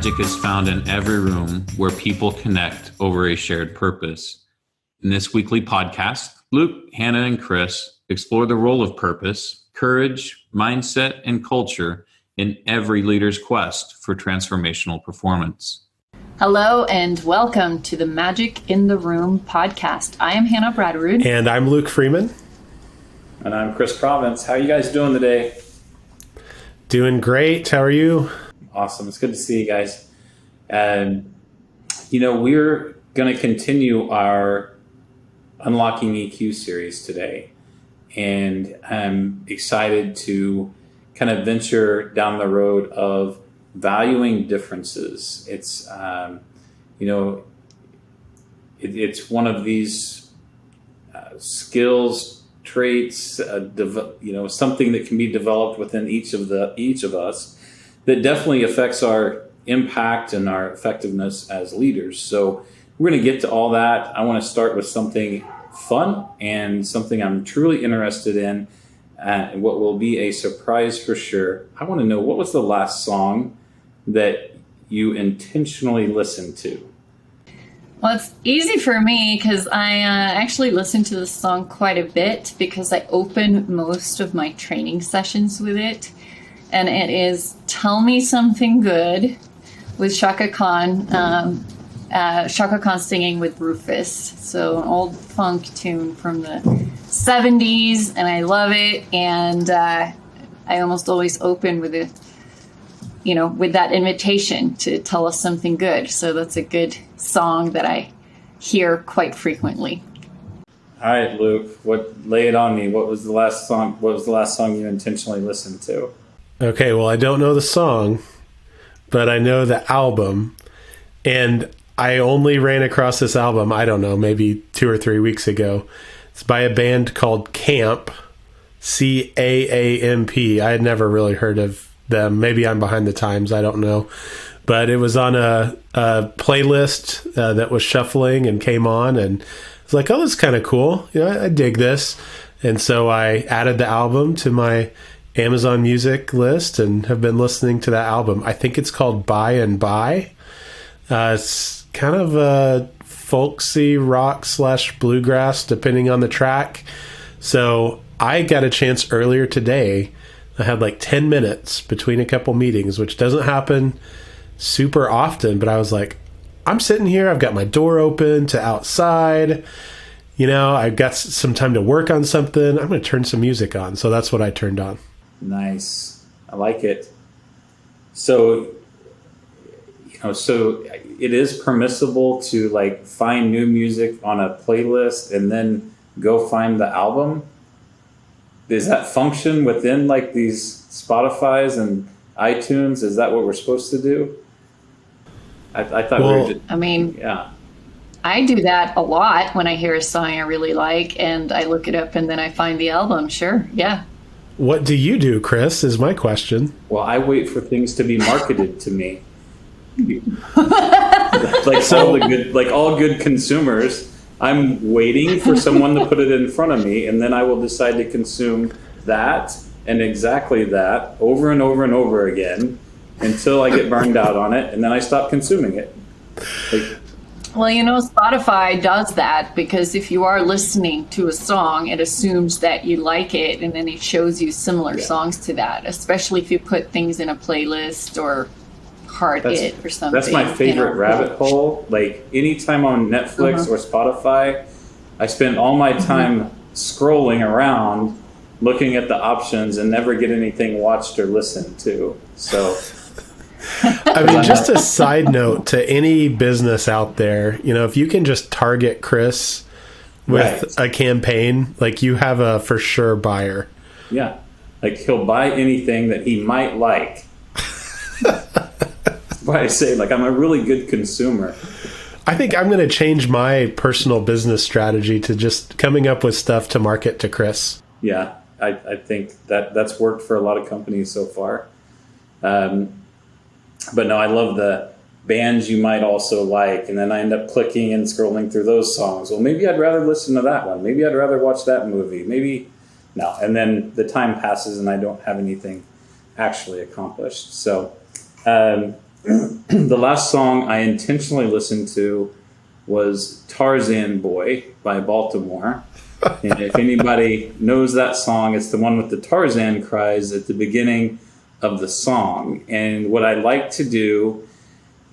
magic is found in every room where people connect over a shared purpose. In this weekly podcast, Luke, Hannah, and Chris explore the role of purpose, courage, mindset, and culture in every leader's quest for transformational performance. Hello and welcome to the Magic in the Room podcast. I am Hannah Bradrud. And I'm Luke Freeman. And I'm Chris Province. How are you guys doing today? Doing great. How are you? Awesome. It's good to see you guys. And, we're going to continue our Unlocking EQ series today. And I'm excited to kind of venture down the road of valuing differences. It's, it's one of these skills, traits, something that can be developed within each of us that definitely affects our impact and our effectiveness as leaders. So we're going to get to all that. I want to start with something fun and something I'm truly interested in, and what will be a surprise for sure. I want to know, what was the last song that you intentionally listened to? Well, it's easy for me because I actually listen to this song quite a bit because I open most of my training sessions with it. And it is Tell Me Something Good with Shaka Khan. Shaka Khan singing with Rufus. So an old funk tune from the 70s, and I love it. And I almost always open with with that invitation to tell us something good. So that's a good song that I hear quite frequently. All right, Luke, lay it on me. What was the last song you intentionally listened to? Okay, well, I don't know the song, but I know the album. And I only ran across this album, I don't know, maybe 2 or 3 weeks ago. It's by a band called Camp, C-A-A-M-P. I had never really heard of them. Maybe I'm behind the times, I don't know. But it was on a playlist that was shuffling and came on, and I was like, oh, this is kind of cool. I dig this. And so I added the album to my Amazon Music list and have been listening to that album. I think it's called By and By. It's kind of a folksy rock / bluegrass, depending on the track. So I got a chance earlier today. I had like 10 minutes between a couple meetings, which doesn't happen super often, but I was like, I'm sitting here, I've got my door open to outside, I've got some time to work on something. I'm going to turn some music on. So that's what I turned on. Nice. I like it. So, so it is permissible to find new music on a playlist and then go find the album. Does that function within these Spotify's and iTunes? Is that what we're supposed to do? I thought we were just, yeah. I do that a lot when I hear a song I really like and I look it up and then I find the album. Sure. Yeah. What do you do, Chris, is my question. Well, I wait for things to be marketed to me. All good consumers, I'm waiting for someone to put it in front of me, and then I will decide to consume that and exactly that over and over and over again until I get burned out on it, and then I stop consuming it. Well, Spotify does that because if you are listening to a song, it assumes that you like it, and then it shows you similar songs to that, especially if you put things in a playlist or heart it or something. That's my favorite rabbit hole. Anytime on Netflix or Spotify, I spend all my time scrolling around looking at the options and never get anything watched or listened to. So just a side note to any business out there, if you can just target Chris with a campaign, you have a for sure buyer. Yeah. He'll buy anything that he might like. Why I say I'm a really good consumer. I think I'm going to change my personal business strategy to just coming up with stuff to market to Chris. Yeah, I think that's worked for a lot of companies so far. But no, I love the bands you might also like, and then I end up clicking and scrolling through those songs. Well, maybe I'd rather listen to that one. Maybe I'd rather watch that movie. Maybe no. And then the time passes and I don't have anything actually accomplished. So the last song I intentionally listened to was Tarzan Boy by Baltimore. And if anybody knows that song, it's the one with the Tarzan cries at the beginning of the song. And what I like to do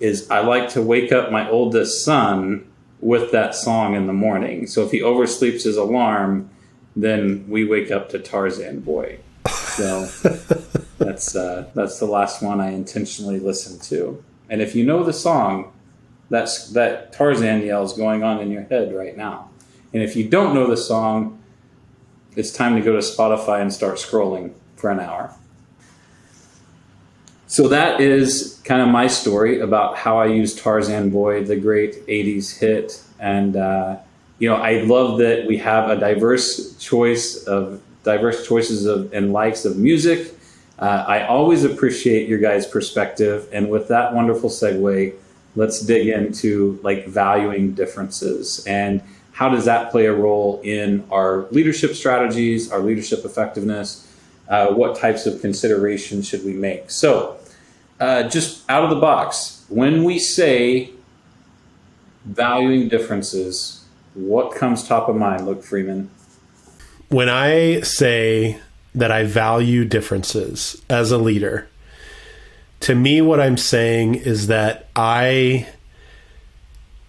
is I like to wake up my oldest son with that song in the morning. So if he oversleeps his alarm, then we wake up to Tarzan Boy. So that's the last one I intentionally listened to. And if you know the song, that Tarzan yell is going on in your head right now. And if you don't know the song, it's time to go to Spotify and start scrolling for an hour. So that is kind of my story about how I used Tarzan Boy, the great 80s hit. And, I love that we have a diverse choices and likes of music. I always appreciate your guys' perspective. And with that wonderful segue, let's dig into valuing differences and how does that play a role in our leadership strategies, our leadership effectiveness? What types of considerations should we make? So just out of the box, when we say valuing differences, what comes top of mind, Luke Freeman? When I say that I value differences as a leader, to me, what I'm saying is that I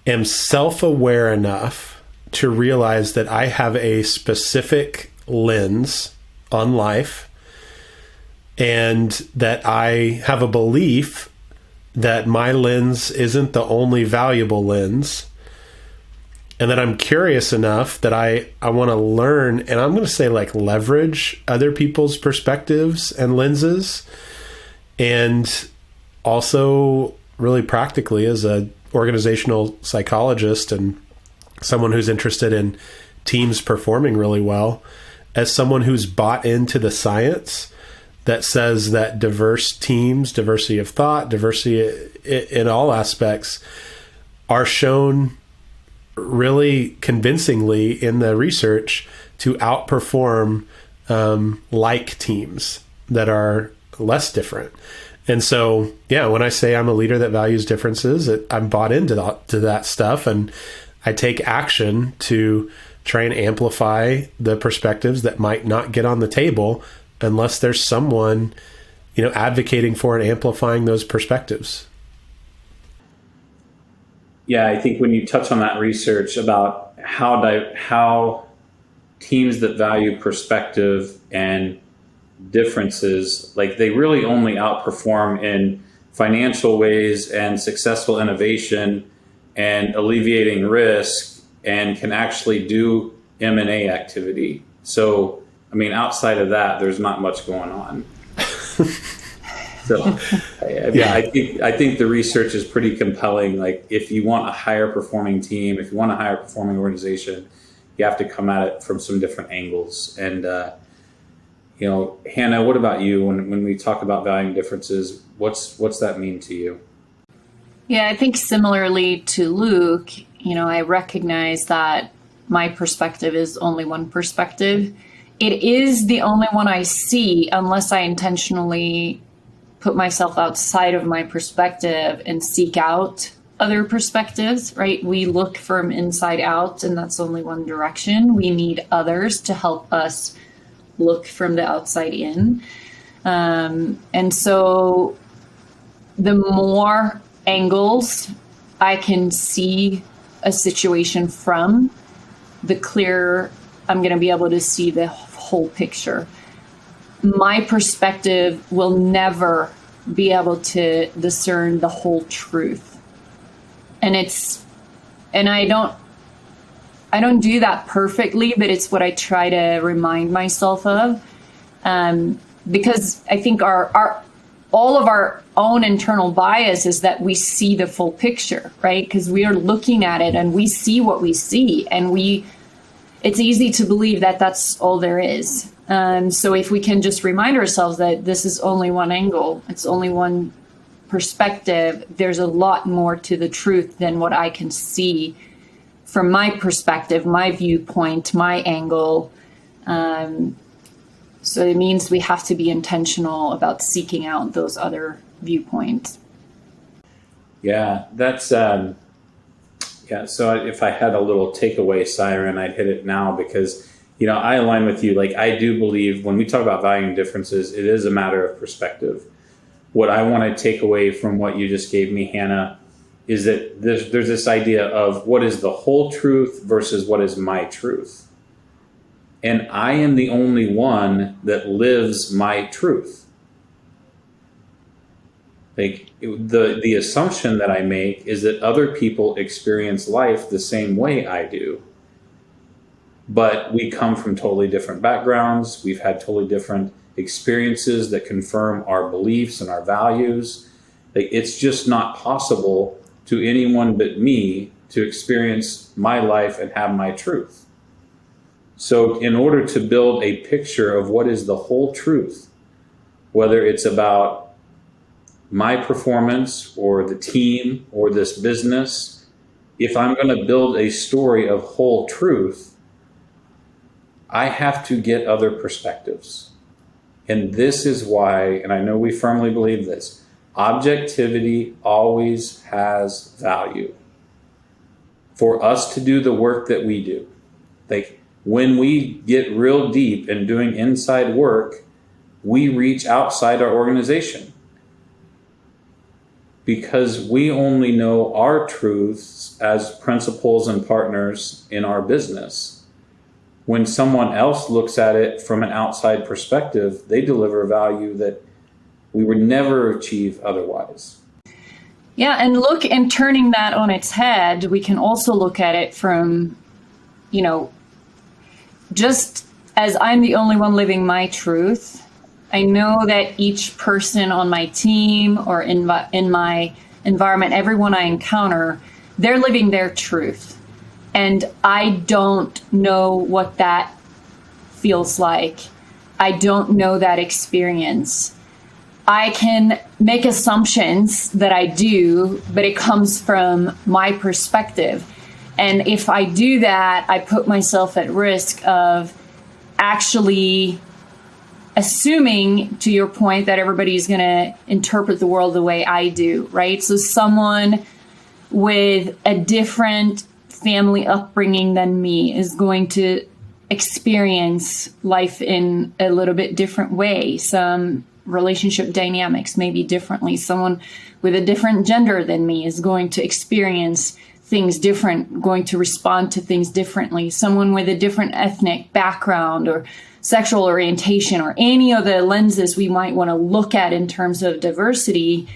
am self-aware enough to realize that I have a specific lens on life and that I have a belief that my lens isn't the only valuable lens, and that I'm curious enough that I want to learn, and I'm going to say leverage other people's perspectives and lenses. And also really practically as a organizational psychologist and someone who's interested in teams performing really well, as someone who's bought into the science that says that diverse teams, diversity of thought, diversity in all aspects are shown really convincingly in the research to outperform like teams that are less different. And so, when I say I'm a leader that values differences, I'm bought into that stuff, and I take action to try and amplify the perspectives that might not get on the table unless there's someone, advocating for and amplifying those perspectives. Yeah, I think when you touch on that research about how teams that value perspective and differences, they really only outperform in financial ways and successful innovation and alleviating risk, and can actually do M&A activity. So, outside of that, there's not much going on. So, I think the research is pretty compelling. If you want a higher performing team, if you want a higher performing organization, you have to come at it from some different angles. And Hannah, what about you? When we talk about valuing differences, what's that mean to you? Yeah, I think similarly to Luke, I recognize that my perspective is only one perspective. It is the only one I see unless I intentionally put myself outside of my perspective and seek out other perspectives, right? We look from inside out, and that's only one direction. We need others to help us look from the outside in. And so the more angles I can see a situation from, the clearer I'm going to be able to see the whole picture. My perspective will never be able to discern the whole truth. And I don't do that perfectly, but it's what I try to remind myself of. Because I think all of our own internal bias is that we see the full picture, right? Because we are looking at it and we see what we see, and it's easy to believe that that's all there is. So if we can just remind ourselves that this is only one angle, it's only one perspective, there's a lot more to the truth than what I can see from my perspective, my viewpoint, my angle. So it means we have to be intentional about seeking out those other viewpoints. Yeah, that's yeah. So if I had a little takeaway siren, I'd hit it now because I align with you. Like I do believe when we talk about valuing differences, it is a matter of perspective. What I want to take away from what you just gave me, Hannah, is that there's this idea of what is the whole truth versus what is my truth. And I am the only one that lives my truth. Like the assumption that I make is that other people experience life the same way I do. But we come from totally different backgrounds. We've had totally different experiences that confirm our beliefs and our values. Like it's just not possible to anyone but me to experience my life and have my truth. So in order to build a picture of what is the whole truth, whether it's about my performance or the team or this business, if I'm going to build a story of whole truth, I have to get other perspectives. And this is why, and I know we firmly believe this, objectivity always has value. For us to do the work that we do, like when we get real deep in doing inside work, we reach outside our organization because we only know our truths as principals and partners in our business. When someone else looks at it from an outside perspective, they deliver value that we would never achieve otherwise. Yeah, and turning that on its head, we can also look at it from, just as I'm the only one living my truth, I know that each person on my team or in my environment, everyone I encounter, they're living their truth. And I don't know what that feels like. I don't know that experience. I can make assumptions that I do, but it comes from my perspective. And if I do that, I put myself at risk of actually assuming, to your point, that everybody's going to interpret the world the way I do, right? So someone with a different family upbringing than me is going to experience life in a little bit different way. Some relationship dynamics maybe differently. Someone with a different gender than me is going to experience things different, going to respond to things differently. Someone with a different ethnic background or sexual orientation or any of the lenses we might want to look at in terms of diversity,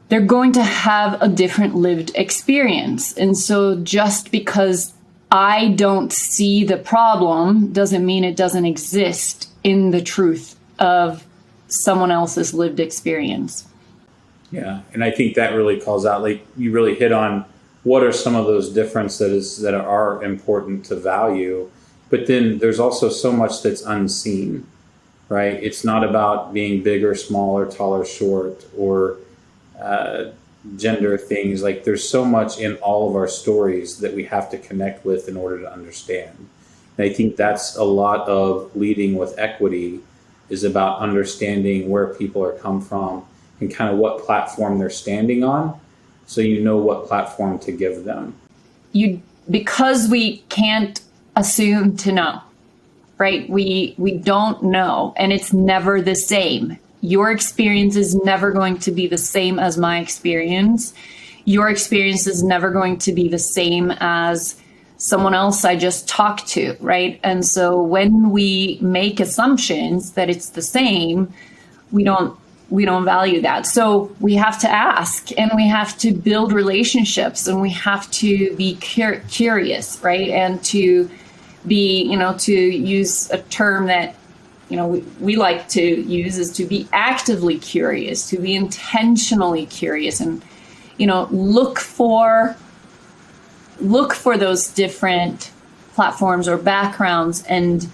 they're going to have a different lived experience. And so just because I don't see the problem doesn't mean it doesn't exist in the truth of someone else's lived experience. Yeah, and I think that really calls out, like you really hit on what are some of those differences that are important to value. But then there's also so much that's unseen, right? It's not about being big or small or tall or short or gender things. Like there's so much in all of our stories that we have to connect with in order to understand. And I think that's a lot of leading with equity is about understanding where people are come from and kind of what platform they're standing on, so you know what platform to give them. Because we can't assume to know, right? We don't know, and it's never the same. Your experience is never going to be the same as my experience. Your experience is never going to be the same as someone else I just talked to, right? And so when we make assumptions that it's the same, we don't value that. So we have to ask, and we have to build relationships, and we have to be curious, right? And to be, to use a term that, we like to use is to be actively curious, to be intentionally curious, and, look for those different platforms or backgrounds and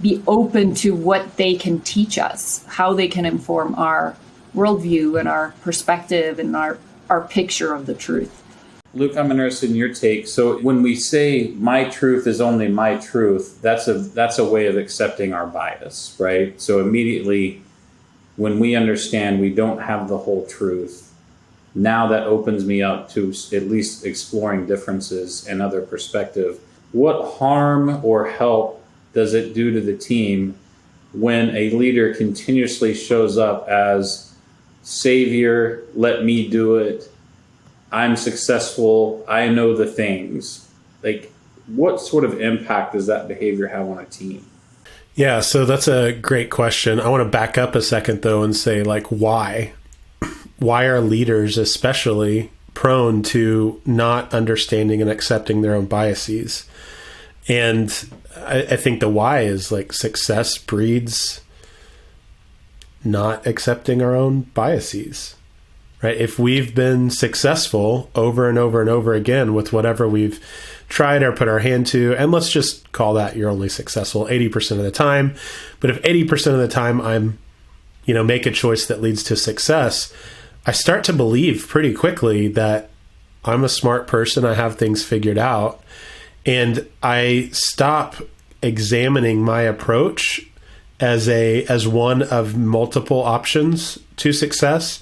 be open to what they can teach us, how they can inform our worldview and our perspective and our picture of the truth. Luke, I'm interested in your take. So when we say my truth is only my truth, that's a way of accepting our bias, right? So immediately when we understand we don't have the whole truth, now that opens me up to at least exploring differences and other perspective. What harm or help does it do to the team when a leader continuously shows up as savior, let me do it, I'm successful, I know the things? Like, what sort of impact does that behavior have on a team? Yeah, so that's a great question. I want to back up a second, though, and say, like, why? Why are leaders especially prone to not understanding and accepting their own biases? And I think the why is like success breeds not accepting our own biases, right? If we've been successful over and over and over again with whatever we've tried or put our hand to, and let's just call that you're only successful 80% of the time. But if 80% of the time I'm, make a choice that leads to success, I start to believe pretty quickly that I'm a smart person. I have things figured out. And I stop examining my approach as one of multiple options to success.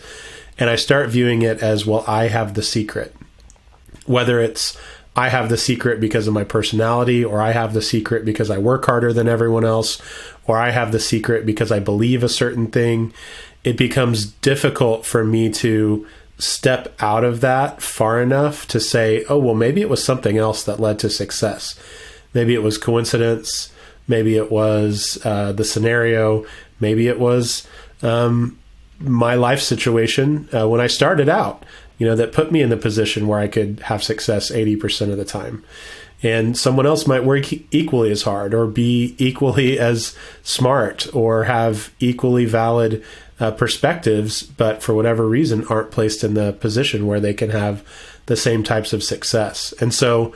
And I start viewing it as, well, I have the secret. Whether it's I have the secret because of my personality, or I have the secret because I work harder than everyone else, or I have the secret because I believe a certain thing, it becomes difficult for me to step out of that far enough to say, oh, well, maybe it was something else that led to success. Maybe it was coincidence. Maybe it was the scenario. Maybe it was my life situation when I started out, that put me in the position where I could have success 80% of the time. And someone else might work equally as hard, or be equally as smart, or have equally valid perspectives, but for whatever reason aren't placed in the position where they can have the same types of success. And so,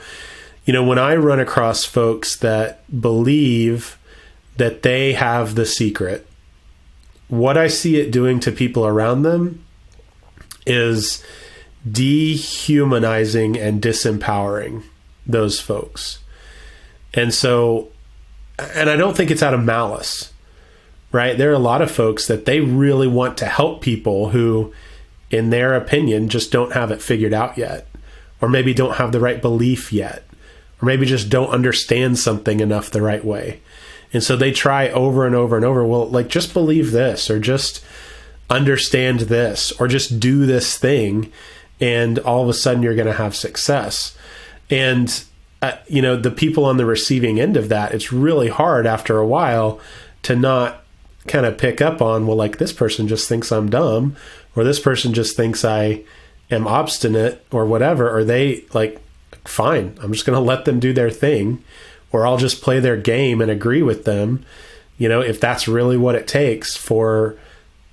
when I run across folks that believe that they have the secret, what I see it doing to people around them is dehumanizing and disempowering those folks. And so, and I don't think it's out of malice, right? There are a lot of folks that they really want to help people who, in their opinion, just don't have it figured out yet, or maybe don't have the right belief yet, or maybe just don't understand something enough the right way. And so they try over and over and over, well, like, just believe this, or just understand this, or just do this thing, and all of a sudden you're going to have success. And, the people on the receiving end of that, it's really hard after a while to not kind of pick up on, well, like, this person just thinks I'm dumb, or this person just thinks I am obstinate, or whatever, or they like, fine, I'm just going to let them do their thing, or I'll just play their game and agree with them, if that's really what it takes for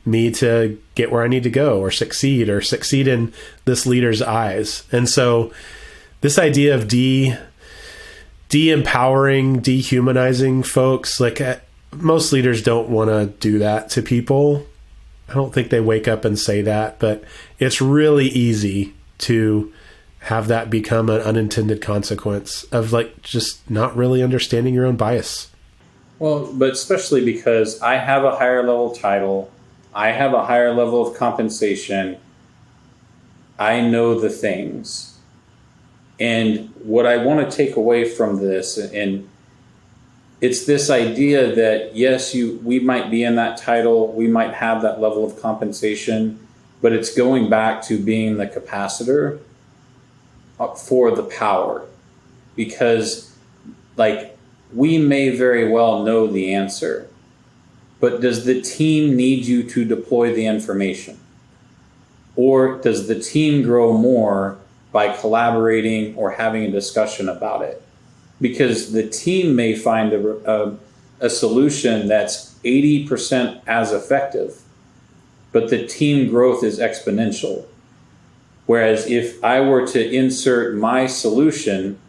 me to get where I need to go, or succeed in this leader's eyes. And so this idea of de-empowering, dehumanizing folks, like, most leaders don't want to do that to people. I don't think they wake up and say that, but it's really easy to have that become an unintended consequence of, like, just not really understanding your own bias. Well, but especially because I have a higher level title, I have a higher level of compensation, I know the things. And what I want to take away from this, and it's this idea that, yes, we might be in that title, we might have that level of compensation, but it's going back to being the capacitor for the power. Because, like, we may very well know the answer, but does the team need you to deploy the information? Or does the team grow more by collaborating or having a discussion about it? Because the team may find a solution that's 80% as effective, but the team growth is exponential. Whereas if I were to insert my solution,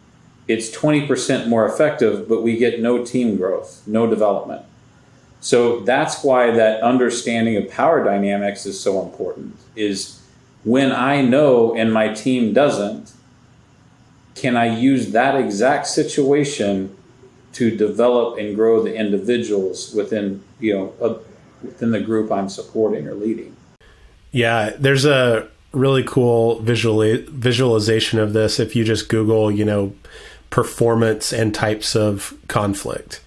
it's 20% more effective, but we get no team growth, no development. So that's why that understanding of power dynamics is so important, is when I know and my team doesn't, can I use that exact situation to develop and grow the individuals within, within the group I'm supporting or leading? Yeah, there's a really cool visualization of this if you just Google, performance and types of conflict,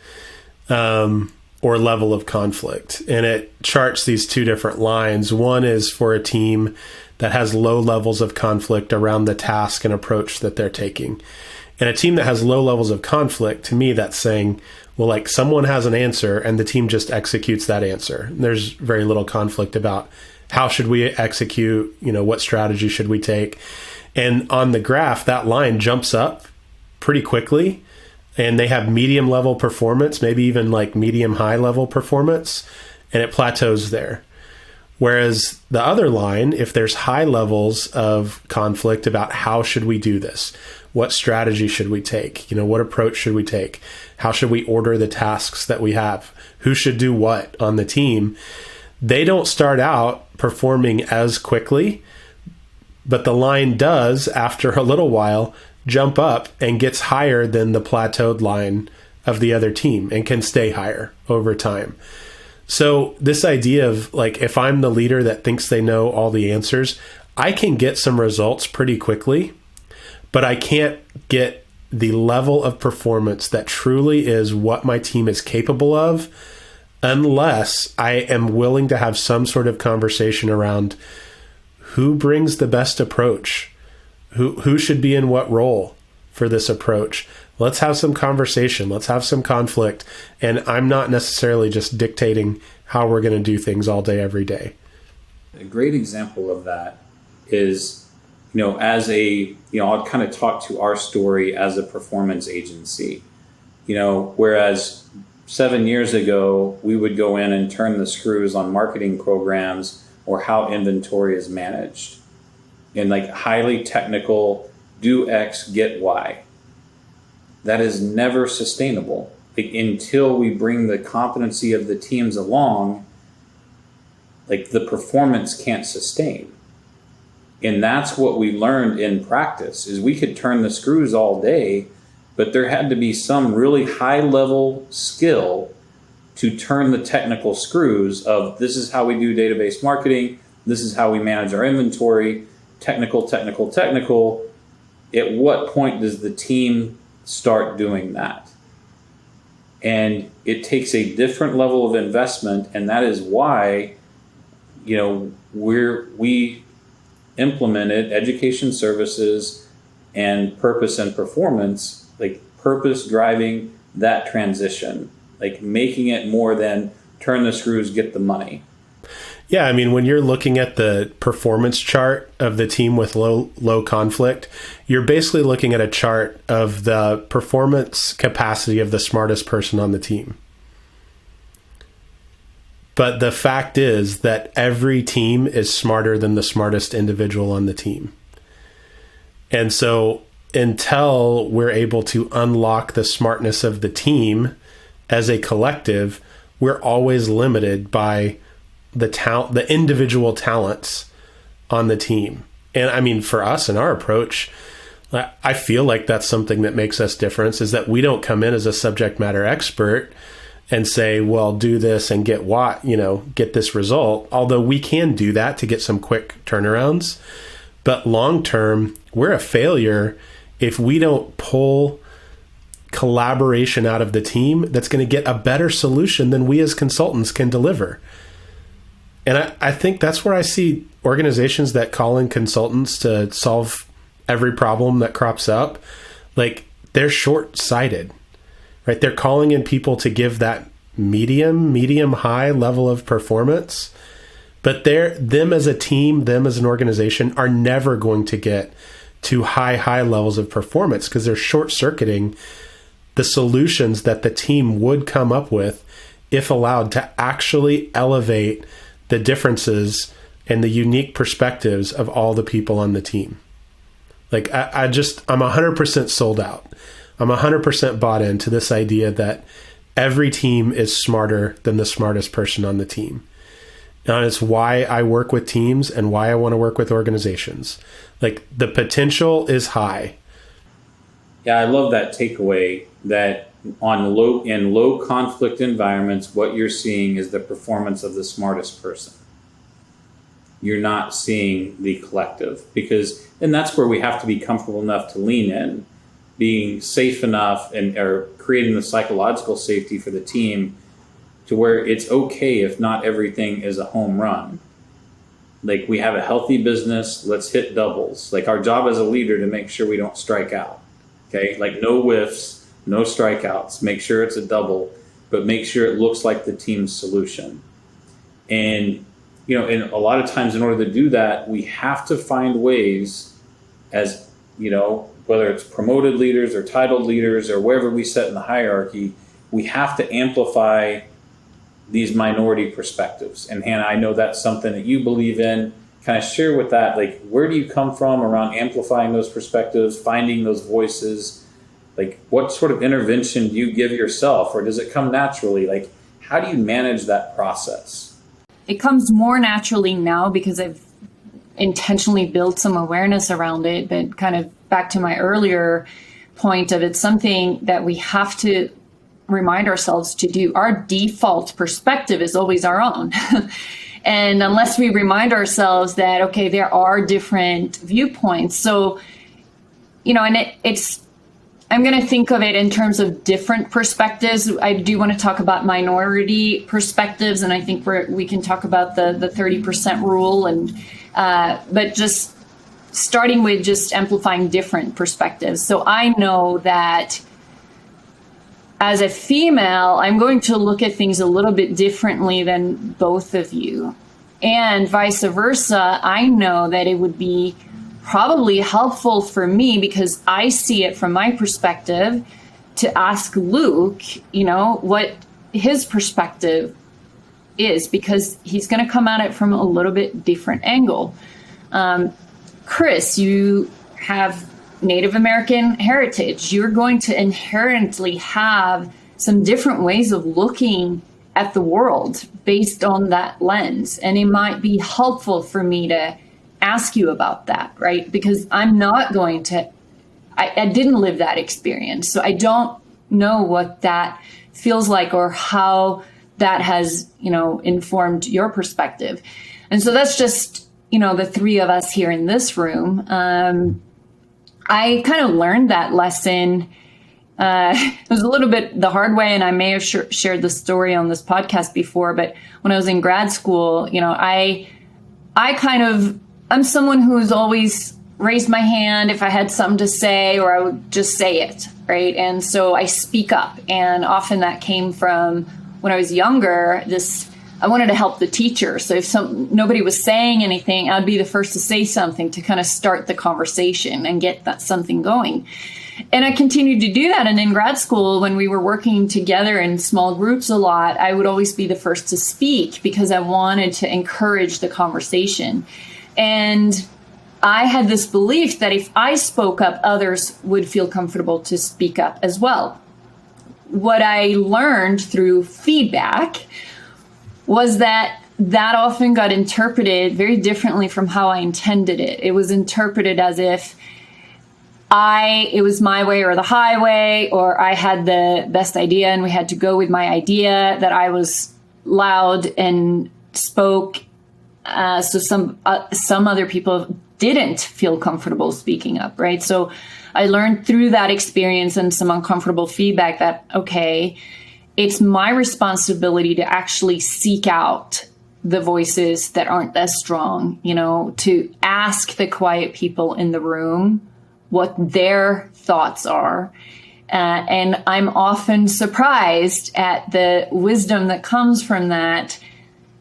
or level of conflict. And it charts these two different lines. One is for a team that has low levels of conflict around the task and approach that they're taking. And a team that has low levels of conflict, to me, that's saying, well, like someone has an answer and the team just executes that answer. There's very little conflict about how should we execute, what strategy should we take. And on the graph, that line jumps up pretty quickly, and they have medium level performance, maybe even like medium high level performance, and it plateaus there. Whereas the other line, if there's high levels of conflict about how should we do this, what strategy should we take, what approach should we take, how should we order the tasks that we have, who should do what on the team, they don't start out performing as quickly, but the line does, after a little while, jump up and gets higher than the plateaued line of the other team and can stay higher over time. So this idea of like, if I'm the leader that thinks they know all the answers, I can get some results pretty quickly, but I can't get the level of performance that truly is what my team is capable of unless I am willing to have some sort of conversation around who brings the best approach, who should be in what role for this approach. Let's have some conversation. Let's have some conflict. And I'm not necessarily just dictating how we're going to do things all day, every day. A great example of that is, I'll kind of talk to our story as a performance agency. Whereas 7 years ago, we would go in and turn the screws on marketing programs or how inventory is managed. In like highly technical, do X, get Y. That is never sustainable. Until we bring the competency of the teams along, the performance can't sustain. And that's what we learned in practice, is we could turn the screws all day, but there had to be some really high level skill to turn the technical screws of this is how we do database marketing, this is how we manage our inventory, technical. At what point does the team start doing that? And it takes a different level of investment, and that is why, we implemented education services and purpose and performance, purpose driving that transition, making it more than turn the screws, get the money. Yeah, I mean, when you're looking at the performance chart of the team with low conflict, you're basically looking at a chart of the performance capacity of the smartest person on the team. But the fact is that every team is smarter than the smartest individual on the team. And so until we're able to unlock the smartness of the team as a collective, we're always limited by the individual talents on the team. And I mean, for us and our approach, I feel like that's something that makes us different, is that we don't come in as a subject matter expert and say, well, do this and get get this result. Although we can do that to get some quick turnarounds. But long term, we're a failure if we don't pull collaboration out of the team that's going to get a better solution than we as consultants can deliver. And I think that's where I see organizations that call in consultants to solve every problem that crops up, they're short-sighted, right? They're calling in people to give that medium high level of performance, but them as a team, them as an organization are never going to get to high levels of performance because they're short-circuiting the solutions that the team would come up with if allowed to actually elevate the differences and the unique perspectives of all the people on the team. I'm 100% sold out. I'm 100% bought into this idea that every team is smarter than the smartest person on the team. And it's why I work with teams and why I want to work with organizations. The potential is high. Yeah, I love that takeaway that in low conflict environments, what you're seeing is the performance of the smartest person. you're not seeing the collective. And that's where we have to be comfortable enough to lean in, being safe enough or creating the psychological safety for the team to where it's okay if not everything is a home run. Like, we have a healthy business, let's hit doubles. Like, our job as a leader to make sure we don't strike out. Okay, like no whiffs, no strikeouts. Make sure it's a double, but make sure it looks like the team's solution. And and a lot of times in order to do that, we have to find ways, as whether it's promoted leaders or titled leaders or wherever we set in the hierarchy, we have to amplify these minority perspectives. And Hannah, I know that's something that you believe in. Kind of share with that, like, where do you come from around amplifying those perspectives, finding those voices? Like, what sort of intervention do you give yourself, or does it come naturally? Like, how do you manage that process? It comes more naturally now because I've intentionally built some awareness around it, but kind of back to my earlier point of it's something that we have to remind ourselves to do. Our default perspective is always our own. And unless we remind ourselves that, okay, there are different viewpoints. So, and I'm going to think of it in terms of different perspectives. I do want to talk about minority perspectives, and I think we can talk about the 30% rule, but just starting with just amplifying different perspectives. So I know that as a female, I'm going to look at things a little bit differently than both of you. And vice versa, I know that it would be probably helpful for me, because I see it from my perspective, to ask Luke, what his perspective is, because he's going to come at it from a little bit different angle. Chris, you have Native American heritage. You're going to inherently have some different ways of looking at the world based on that lens. And it might be helpful for me to ask you about that, right? Because I'm not going to, I didn't live that experience. So I don't know what that feels like or how that has, informed your perspective. And so that's just, the three of us here in this room. I kind of learned that lesson. It was a little bit the hard way, and I may have shared the story on this podcast before, but when I was in grad school, I'm someone who's always raised my hand if I had something to say, or I would just say it, right? And so I speak up, and often that came from when I was younger, I wanted to help the teacher. So if nobody was saying anything, I'd be the first to say something to kind of start the conversation and get that something going. And I continued to do that. And in grad school, when we were working together in small groups a lot, I would always be the first to speak because I wanted to encourage the conversation. And I had this belief that if I spoke up, others would feel comfortable to speak up as well. What I learned through feedback was that often got interpreted very differently from how I intended it. It was interpreted as if it was my way or the highway, or I had the best idea and we had to go with my idea, that I was loud and spoke. So some other people didn't feel comfortable speaking up, right? So I learned through that experience and some uncomfortable feedback that, okay, it's my responsibility to actually seek out the voices that aren't as strong, to ask the quiet people in the room what their thoughts are. And I'm often surprised at the wisdom that comes from that.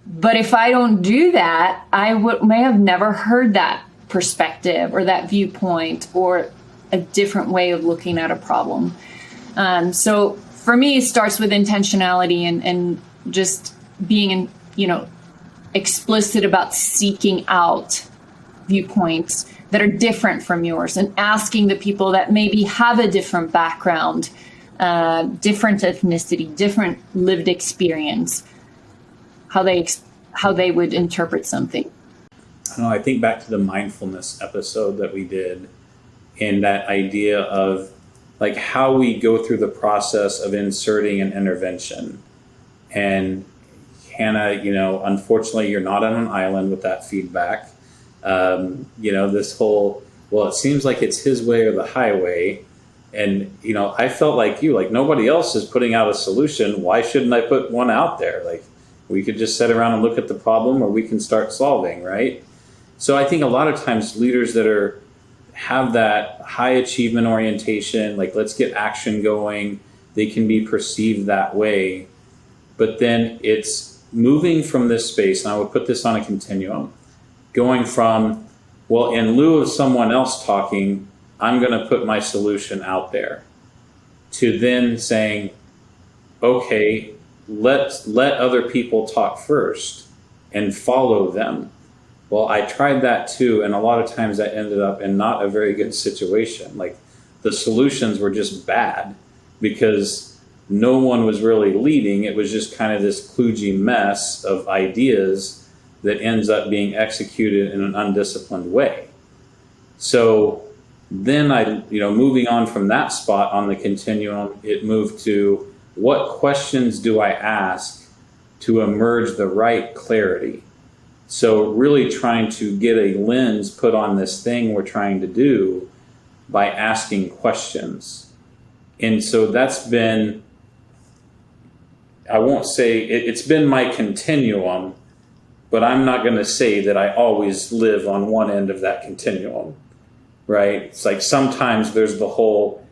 But if I don't do that, I may have never heard that perspective or that viewpoint or a different way of looking at a problem. So for me, it starts with intentionality and just being, explicit about seeking out viewpoints that are different from yours and asking the people that maybe have a different background, different ethnicity, different lived experience, how they would interpret something. I think back to the mindfulness episode that we did, and that idea of like how we go through the process of inserting an intervention. And Hannah, unfortunately, you're not on an island with that feedback. This whole, well, it seems like it's his way or the highway. And, I felt like you, like nobody else is putting out a solution. Why shouldn't I put one out there? Like we could just sit around and look at the problem, or we can start solving, right? So I think a lot of times leaders that have that high achievement orientation, like let's get action going, they can be perceived that way. But then it's moving from this space, and I would put this on a continuum, going from, well, in lieu of someone else talking, I'm going to put my solution out there, to then saying, okay, let other people talk first and follow them. Well, I tried that too, and a lot of times that ended up in not a very good situation. Like the solutions were just bad because no one was really leading. It was just kind of this kludgy mess of ideas that ends up being executed in an undisciplined way. So then moving on from that spot on the continuum, it moved to what questions do I ask to emerge the right clarity? So really trying to get a lens put on this thing we're trying to do by asking questions. And so that's been, I won't say it's been my continuum, but I'm not going to say that I always live on one end of that continuum, right? It's like sometimes there's the whole,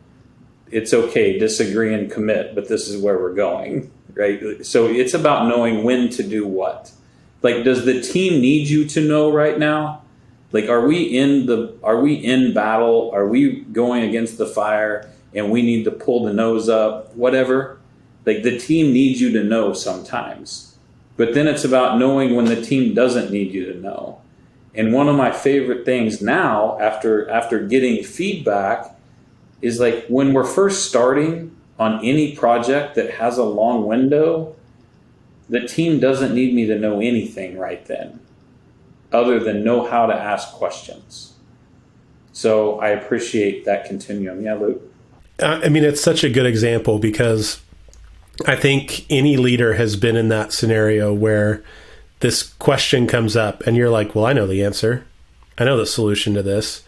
it's okay, disagree and commit, but this is where we're going, right? So it's about knowing when to do what. Like, does the team need you to know right now? Like, are we in battle? Are we going against the fire and we need to pull the nose up, whatever? Like, the team needs you to know sometimes. But then it's about knowing when the team doesn't need you to know. And one of my favorite things now, after getting feedback, is like when we're first starting on any project that has a long window, the team doesn't need me to know anything right then, other than know how to ask questions. So I appreciate that continuum. Yeah, Luke? I mean, it's such a good example because I think any leader has been in that scenario where this question comes up and you're like, well, I know the answer. I know the solution to this.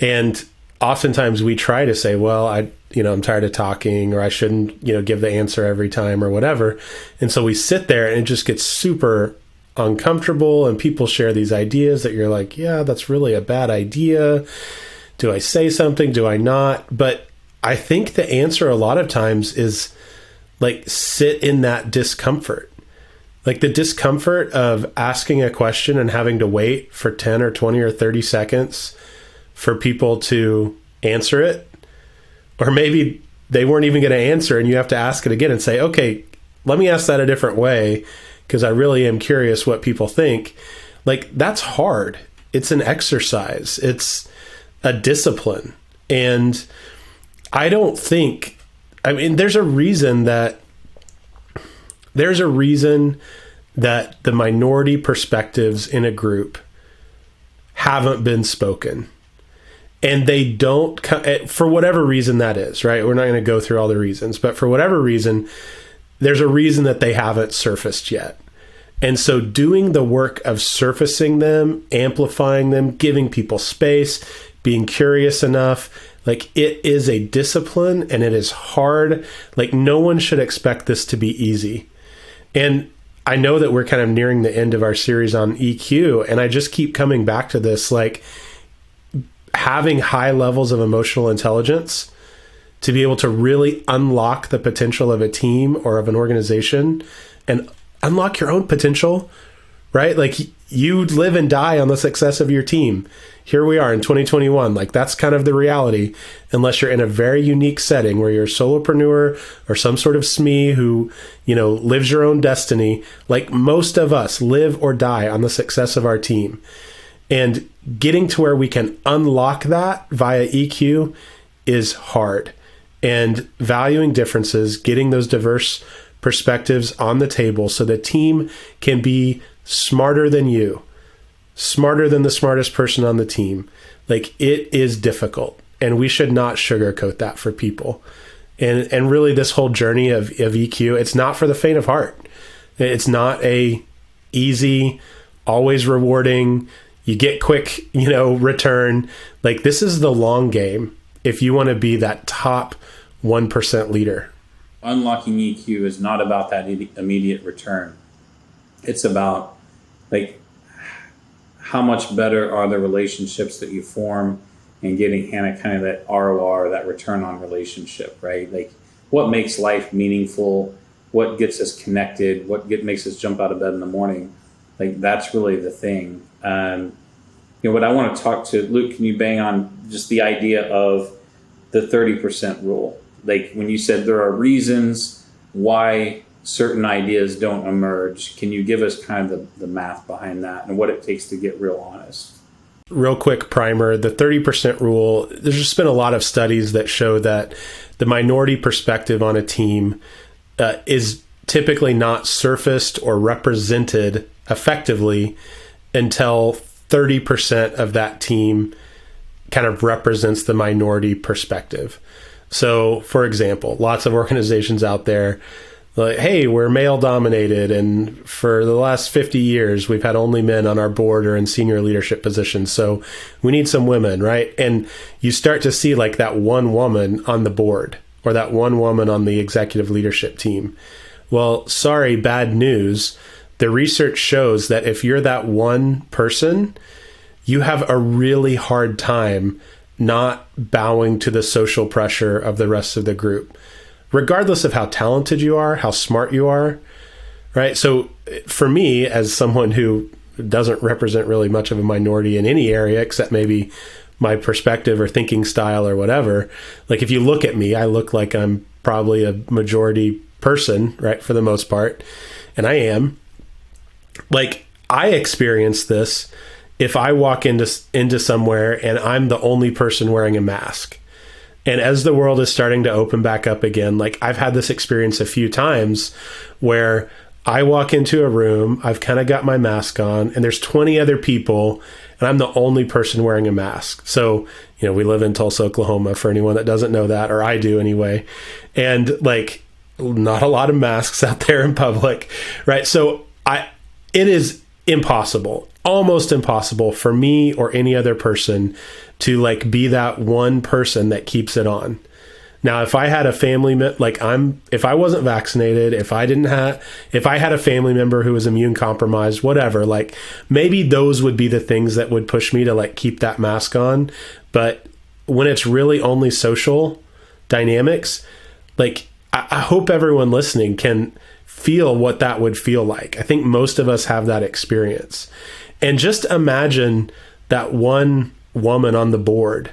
And oftentimes we try to say, well, I'm tired of talking, or I shouldn't, give the answer every time or whatever. And so we sit there and it just gets super uncomfortable, and people share these ideas that you're like, yeah, that's really a bad idea. Do I say something? Do I not? But I think the answer a lot of times is like, sit in that discomfort. Like the discomfort of asking a question and having to wait for 10 or 20 or 30 seconds for people to answer it. Or maybe they weren't even going to answer and you have to ask it again and say, okay, let me ask that a different way because I really am curious what people think. Like, that's hard. It's an exercise. It's a discipline. And I don't think, there's a reason that the minority perspectives in a group haven't been spoken. And they don't, for whatever reason that is, right? We're not going to go through all the reasons, but for whatever reason, there's a reason that they haven't surfaced yet. And so doing the work of surfacing them, amplifying them, giving people space, being curious enough, like it is a discipline and it is hard. Like no one should expect this to be easy. And I know that we're kind of nearing the end of our series on EQ, and I just keep coming back to this, like, having high levels of emotional intelligence to be able to really unlock the potential of a team or of an organization and unlock your own potential, right? Like you live and die on the success of your team. Here we are in 2021. Like that's kind of the reality, unless you're in a very unique setting where you're a solopreneur or some sort of SME who, lives your own destiny. Like most of us live or die on the success of our team. And getting to where we can unlock that via EQ is hard. And valuing differences, getting those diverse perspectives on the table so the team can be smarter than you, smarter than the smartest person on the team. Like it is difficult, and we should not sugarcoat that for people. And really this whole journey of EQ, it's not for the faint of heart. It's not a easy, always rewarding, you get quick, return. Like, this is the long game if you want to be that top 1% leader. Unlocking EQ is not about that immediate return. It's about, like, how much better are the relationships that you form, and getting Hannah kind of that ROR, that return on relationship, right? Like, what makes life meaningful? What gets us connected? What makes us jump out of bed in the morning? Like, that's really the thing. What I want to talk to, Luke, can you bang on just the idea of the 30% rule? Like, when you said there are reasons why certain ideas don't emerge, can you give us kind of the math behind that and what it takes to get real honest? Real quick primer, the 30% rule, there's just been a lot of studies that show that the minority perspective on a team is typically not surfaced or represented effectively until 30% of that team kind of represents the minority perspective. So, for example, lots of organizations out there, like, hey, we're male dominated, and for the last 50 years, we've had only men on our board or in senior leadership positions. So we need some women, right? And you start to see like that one woman on the board or that one woman on the executive leadership team. Well, sorry, bad news. The research shows that if you're that one person, you have a really hard time not bowing to the social pressure of the rest of the group, regardless of how talented you are, how smart you are, right? So for me, as someone who doesn't represent really much of a minority in any area, except maybe my perspective or thinking style or whatever, like, if you look at me, I look like I'm probably a majority person, right? For the most part. And I am. Like, I experience this if I walk into somewhere and I'm the only person wearing a mask. And as the world is starting to open back up again, like, I've had this experience a few times where I walk into a room, I've kind of got my mask on, and there's 20 other people, and I'm the only person wearing a mask. So, we live in Tulsa, Oklahoma, for anyone that doesn't know that, or I do anyway. And like, not a lot of masks out there in public, right? So it is impossible, almost impossible for me or any other person to like be that one person that keeps it on. Now, if I had a family, if I wasn't vaccinated, if I had a family member who was immune compromised, whatever, like, maybe those would be the things that would push me to like keep that mask on. But when it's really only social dynamics, like, I hope everyone listening can feel what that would feel like. I think most of us have that experience. And just imagine that one woman on the board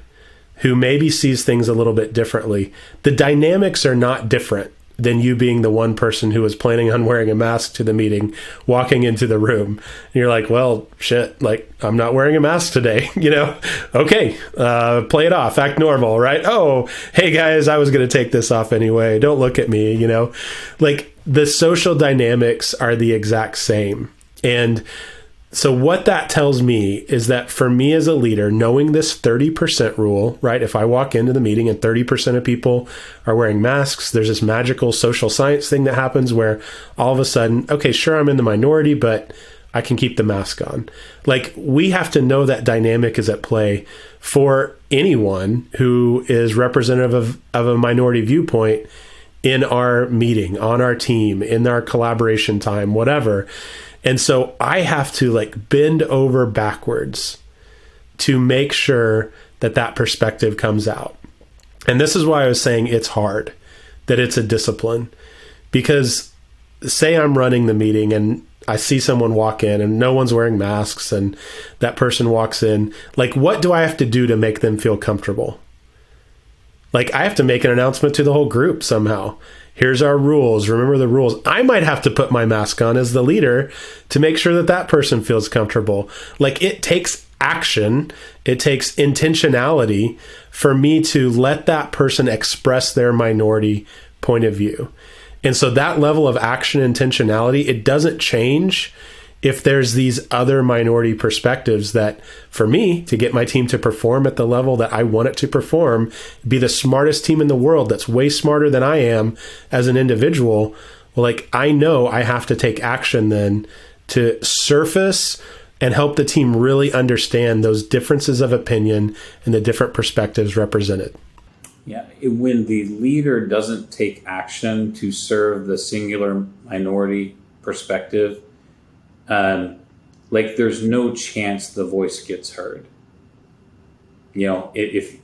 who maybe sees things a little bit differently. The dynamics are not different than you being the one person who was planning on wearing a mask to the meeting, walking into the room. And you're like, well, shit, like, I'm not wearing a mask today, Okay, play it off, act normal, right? Oh, hey guys, I was going to take this off anyway. Don't look at me, Like, the social dynamics are the exact same. And so what that tells me is that for me as a leader, knowing this 30% rule, right? If I walk into the meeting and 30% of people are wearing masks, there's this magical social science thing that happens where all of a sudden, okay, sure, I'm in the minority, but I can keep the mask on. Like, we have to know that dynamic is at play for anyone who is representative of a minority viewpoint in our meeting, on our team, in our collaboration time, whatever. And so I have to like bend over backwards to make sure that that perspective comes out. And this is why I was saying it's hard, that it's a discipline. Because say I'm running the meeting and I see someone walk in and no one's wearing masks and that person walks in, like, what do I have to do to make them feel comfortable? Like, I have to make an announcement to the whole group somehow. Here's our rules. Remember the rules. I might have to put my mask on as the leader to make sure that that person feels comfortable. Like, it takes action. It takes intentionality for me to let that person express their minority point of view. And so that level of action intentionality, it doesn't change if there's these other minority perspectives that, for me, to get my team to perform at the level that I want it to perform, be the smartest team in the world that's way smarter than I am as an individual, Well, like, I know I have to take action then to surface and help the team really understand those differences of opinion and the different perspectives represented. Yeah, when the leader doesn't take action to serve the singular minority perspective, like, there's no chance the voice gets heard. If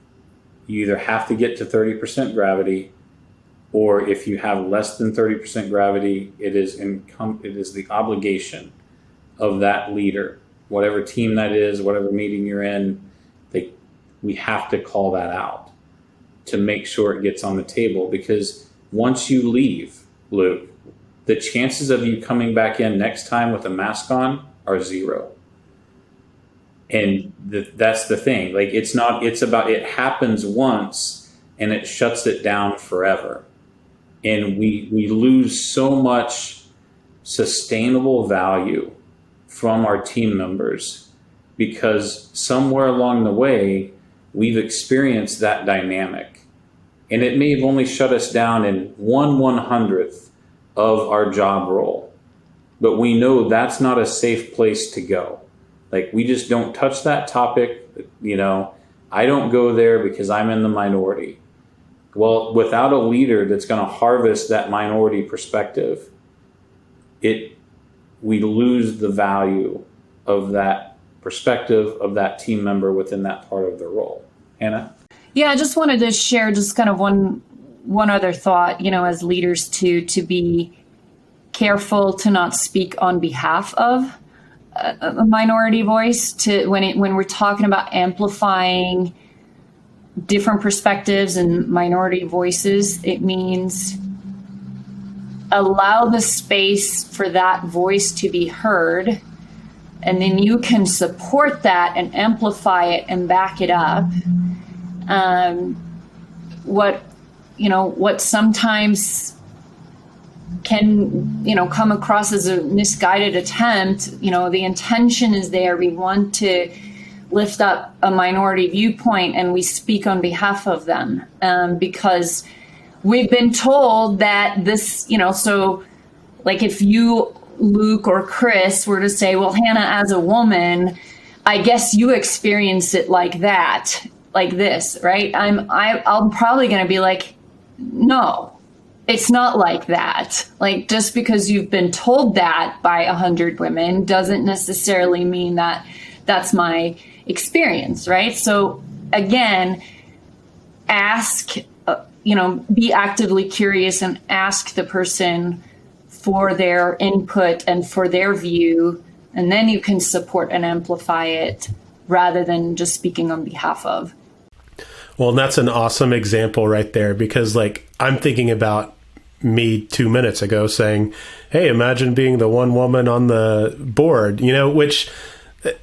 you either have to get to 30% gravity, or if you have less than 30% gravity, it is the obligation of that leader, whatever team that is, whatever meeting you're in, we have to call that out to make sure it gets on the table. Because once you leave, Luke, the chances of you coming back in next time with a mask on are zero. And that's the thing. Like, it happens once and it shuts it down forever. And we lose so much sustainable value from our team members because somewhere along the way, we've experienced that dynamic. And it may have only shut us down in 1/100th of our job role. But we know that's not a safe place to go. Like, we just don't touch that topic. I don't go there because I'm in the minority. Well, without a leader that's going to harvest that minority perspective, we lose the value of that perspective of that team member within that part of the role. Hannah? Yeah, I just wanted to share just kind of one other thought, as leaders to be careful to not speak on behalf of a minority voice. When we're talking about amplifying different perspectives and minority voices, it means allow the space for that voice to be heard, and then you can support that and amplify it and back it up. What sometimes can come across as a misguided attempt, the intention is there. We want to lift up a minority viewpoint and we speak on behalf of them, because we've been told that this, so like if you, Luke or Chris, were to say, well, Hannah, as a woman, I guess you experience it like that, like this, right? I'm probably going to be like, no, it's not like that. Like, just because you've been told that by 100 women doesn't necessarily mean that that's my experience, right? So again, ask, be actively curious and ask the person for their input and for their view, and then you can support and amplify it rather than just speaking on behalf of. Well, and that's an awesome example right there, because like, I'm thinking about me 2 minutes ago saying, hey, imagine being the one woman on the board, which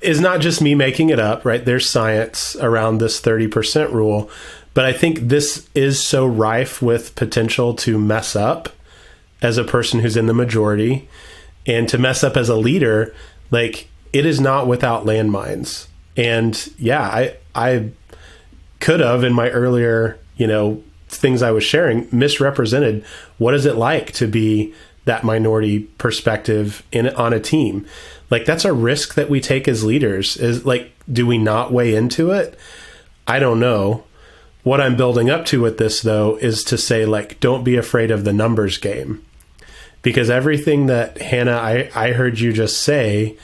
is not just me making it up, right? There's science around this 30% rule, but I think this is so rife with potential to mess up as a person who's in the majority, and to mess up as a leader. Like, it is not without landmines. And yeah, I could have, in my earlier, things I was sharing, misrepresented what is it like to be that minority perspective on a team. Like, that's a risk that we take as leaders. Is like, do we not weigh into it? I don't know. What I'm building up to with this, though, is to say, like, don't be afraid of the numbers game. Because everything that, Hannah, I heard you just say,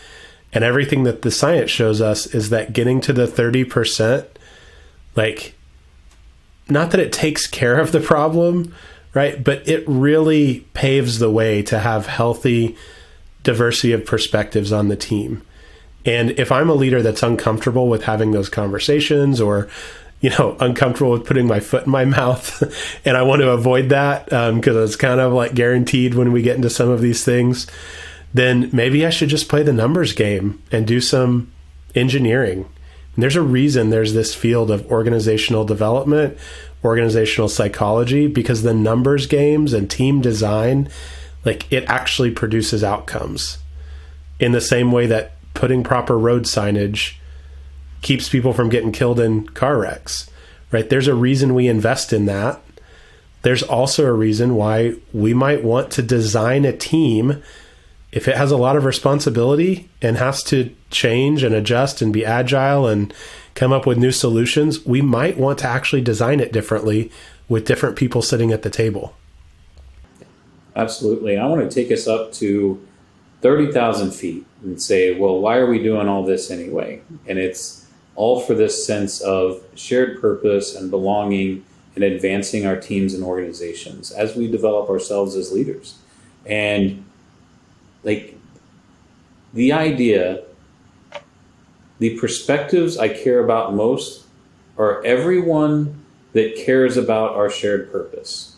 and everything that the science shows us, is that getting to the 30%, like, not that it takes care of the problem, right? But it really paves the way to have healthy diversity of perspectives on the team. And if I'm a leader that's uncomfortable with having those conversations, or, uncomfortable with putting my foot in my mouth, and I want to avoid that because it's kind of like guaranteed when we get into some of these things, then maybe I should just play the numbers game and do some engineering. And there's a reason there's this field of organizational development, organizational psychology, because the numbers games and team design, like, it actually produces outcomes in the same way that putting proper road signage keeps people from getting killed in car wrecks, right? There's a reason we invest in that. there's also a reason why we might want to design a team. If it has a lot of responsibility and has to change and adjust and be agile and come up with new solutions, we might want to actually design it differently with different people sitting at the table. Absolutely. I want to take us up to 30,000 feet and say, well, why are we doing all this anyway? And it's all for this sense of shared purpose and belonging and advancing our teams and organizations as we develop ourselves as leaders. And like the idea, the perspectives I care about most are everyone that cares about our shared purpose.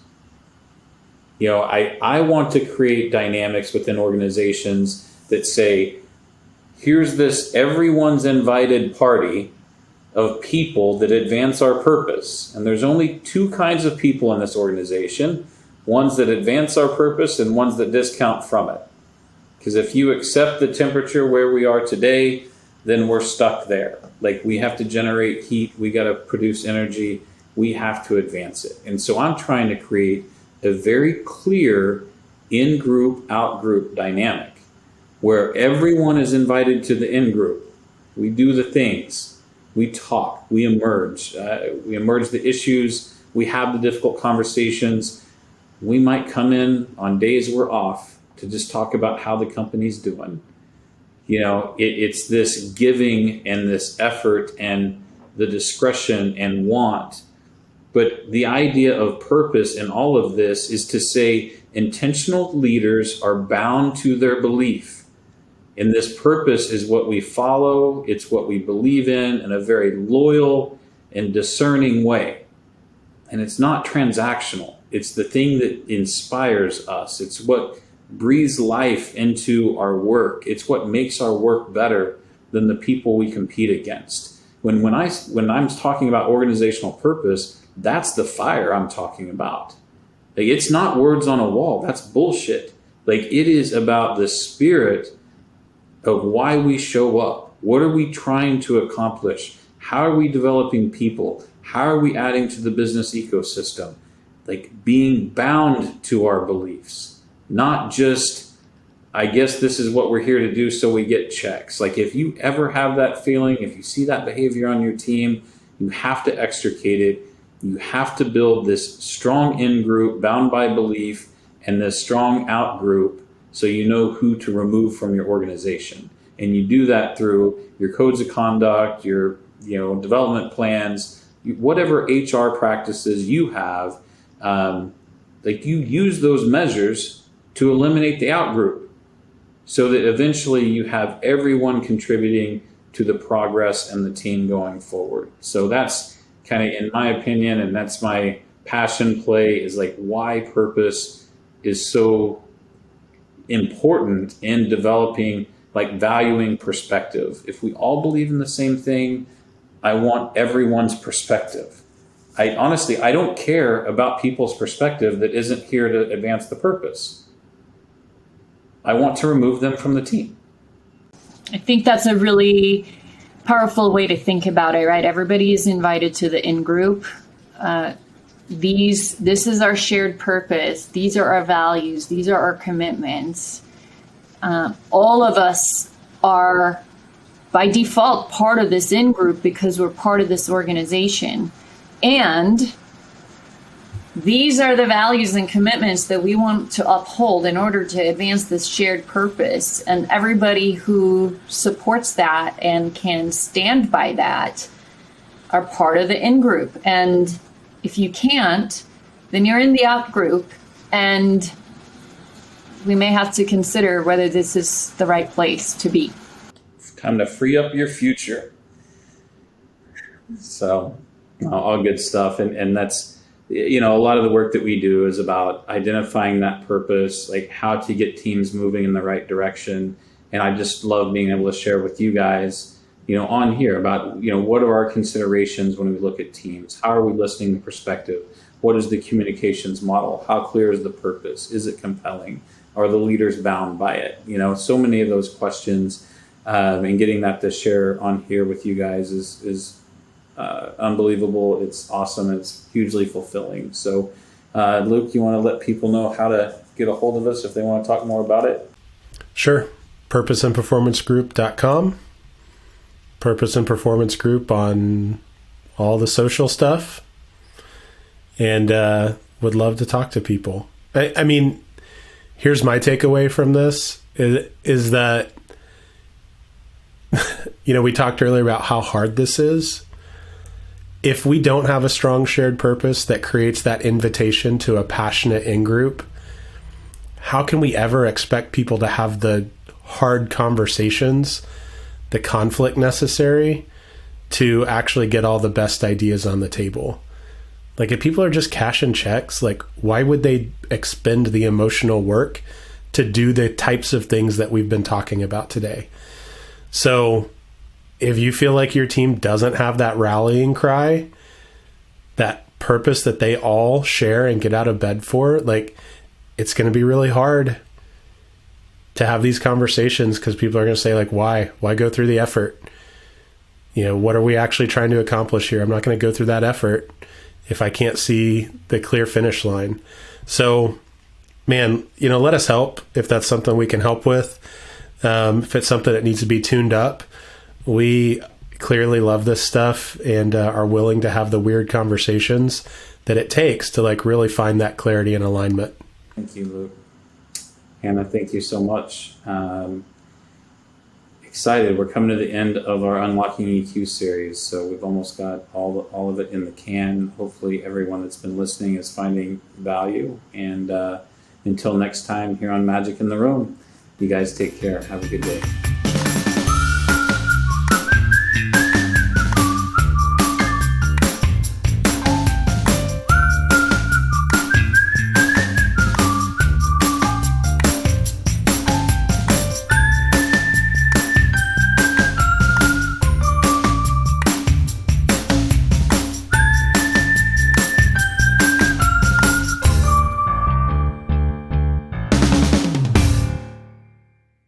You know, I want to create dynamics within organizations that say, here's this everyone's invited party of people that advance our purpose. And there's only two kinds of people in this organization, ones that advance our purpose and ones that discount from it. Because if you accept the temperature where we are today, then we're stuck there. Like we have to generate heat, we got to produce energy, we have to advance it. And so I'm trying to create a very clear in-group, out-group dynamic where everyone is invited to the in-group. We do the things, we talk, we emerge the issues, we have the difficult conversations. We might come in on days we're off to just talk about how the company's doing. You know, it's this giving and this effort and the discretion and want. But the idea of purpose in all of this is to say intentional leaders are bound to their belief. And this purpose is what we follow. It's what we believe in a very loyal and discerning way. And it's not transactional. It's the thing that inspires us. It's what breathes life into our work. It's what makes our work better than the people we compete against. When I'm talking about organizational purpose, that's the fire I'm talking about. Like, it's not words on a wall. That's bullshit. Like, it is about the spirit of why we show up. What are we trying to accomplish? How are we developing people? How are we adding to the business ecosystem? Like, being bound to our beliefs, not just, I guess this is what we're here to do so we get checks. Like, if you ever have that feeling, if you see that behavior on your team, you have to extricate it. You have to build this strong in-group bound by belief and this strong out-group so you know who to remove from your organization. And you do that through your codes of conduct, your development plans, whatever HR practices you have. Like, you use those measures to eliminate the out-group so that eventually you have everyone contributing to the progress and the team going forward. So that's kind of, in my opinion, and that's my passion play, is like why purpose is so important in developing, like, valuing perspective. If we all believe in the same thing, I want everyone's perspective. I don't care about people's perspective that isn't here to advance the purpose. I want to remove them from the team. I think that's a really powerful way to think about it, right? Everybody is invited to the in-group. This is our shared purpose. These are our values. These are our commitments. All of us are, by default, part of this in-group because we're part of this organization. And these are the values and commitments that we want to uphold in order to advance this shared purpose. And everybody who supports that and can stand by that are part of the in-group. And if you can't, then you're in the out-group, and we may have to consider whether this is the right place to be. It's time to free up your future. So, all good stuff. And that's, a lot of the work that we do is about identifying that purpose, like how to get teams moving in the right direction. And I just love being able to share with you guys, on here about, what are our considerations when we look at teams? How are we listening to perspective? What is the communications model? How clear is the purpose? Is it compelling? Are the leaders bound by it? So many of those questions, and getting that to share on here with you guys is unbelievable. It's awesome. It's hugely fulfilling. So, Luke, you want to let people know how to get a hold of us if they want to talk more about it? Sure. purposeandperformancegroup.com. Purpose and Performance Group on all the social stuff. And would love to talk to people. I mean, here's my takeaway from this is that, we talked earlier about how hard this is. If we don't have a strong shared purpose that creates that invitation to a passionate in-group, how can we ever expect people to have the hard conversations, the conflict necessary to actually get all the best ideas on the table? Like, if people are just cashing checks, like, why would they expend the emotional work to do the types of things that we've been talking about today? So if you feel like your team doesn't have that rallying cry, that purpose that they all share and get out of bed for, like, it's going to be really hard to have these conversations, because people are going to say, like, why go through the effort? What are we actually trying to accomplish here? I'm not going to go through that effort if I can't see the clear finish line. So, man, let us help if that's something we can help with. If it's something that needs to be tuned up, we clearly love this stuff and are willing to have the weird conversations that it takes to, like, really find that clarity and alignment. Thank you, Luke. Hannah, thank you so much. Excited. We're coming to the end of our Unlocking EQ series, so we've almost got all of it in the can. Hopefully everyone that's been listening is finding value. And until next time here on Magic in the Room, you guys take care. Have a good day.